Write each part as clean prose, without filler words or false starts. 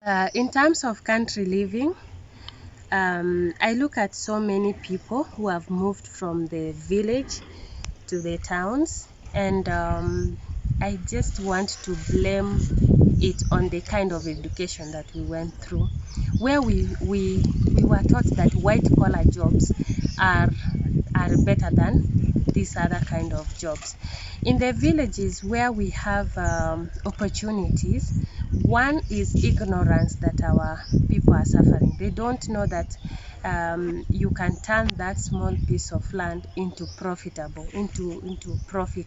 In terms of country living, I look at so many people who have moved from the village to the towns, and I just want to blame it on the kind of education that we went through, where we were taught that white collar jobs are better than these other kind of jobs. In the villages where we have opportunities, one is ignorance that our people are suffering. They don't know that you can turn that small piece of land into profit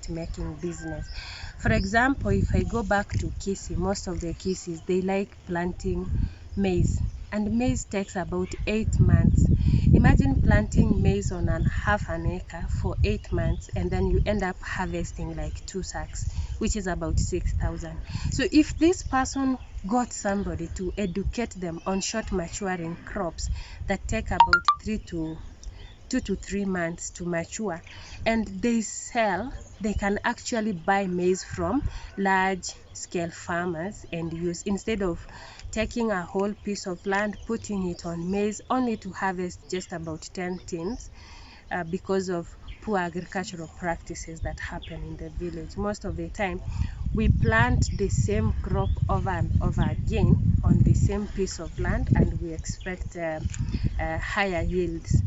making business. For example, if I go back to Kisii, most of the Kisiis, they like planting maize, and maize takes about 8 months. Imagine planting maize on half an acre for 8 months, and then you end up harvesting like 2 sacks, which is about 6,000. So if this person got somebody to educate them on short maturing crops that take about 2 to 3 months to mature, and they sell, they can actually buy maize from large scale farmers and use, instead of taking a whole piece of land, putting it on maize only to harvest just about 10 tins because of poor agricultural practices that happen in the village. Most of the time we plant the same crop over and over again on the same piece of land, and we expect higher yields.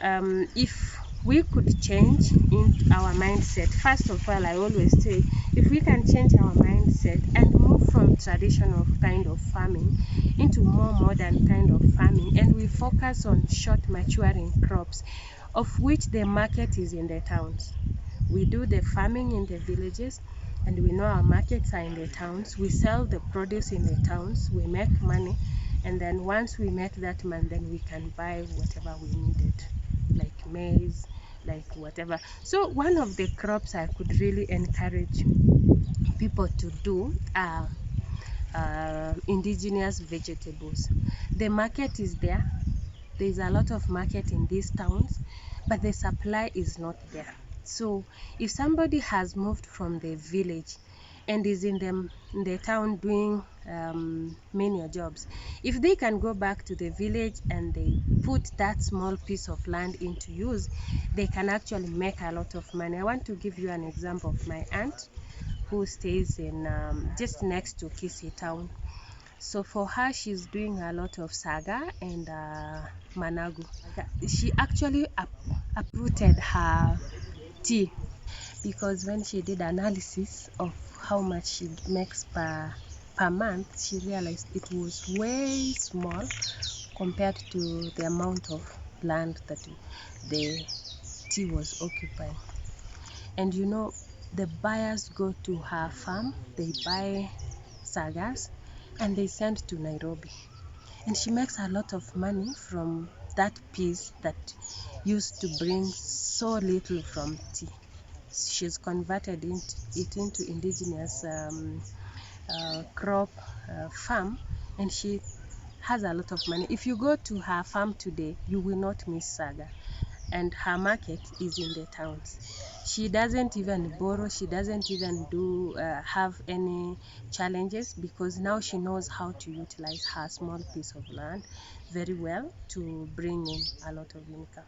If we could change in our mindset, first of all, I always say, if we can change our mindset and move from traditional kind of farming into more modern kind of farming, and we focus on short maturing crops, of which the market is in the towns. We do the farming in the villages, and we know our markets are in the towns. We sell the produce in the towns, we make money, and then once we make that money, then we can buy whatever we needed, like maize, like whatever. So one of the crops I could really encourage people to do are indigenous vegetables. The market is there. There's a lot of market in these towns, but the supply is not there. So if somebody has moved from the village and is in the town doing menial jobs, if they can go back to the village and they put that small piece of land into use, they can actually make a lot of money. I want to give you an example of my aunt who stays in just next to Kisii town. So for her, she's doing a lot of saga and managu. She actually uprooted her tea, because when she did analysis of how much she makes per month, she realized it was way small compared to the amount of land that the tea was occupying. And you know, the buyers go to her farm, they buy sagas, and they send to Nairobi. And she makes a lot of money from that piece that used to bring so little from tea. She's converted it into indigenous crop farm, and she has a lot of money. If you go to her farm today, you will not miss saga, and her market is in the towns. She doesn't even borrow, she doesn't even do have any challenges, because now she knows how to utilize her small piece of land very well to bring in a lot of income.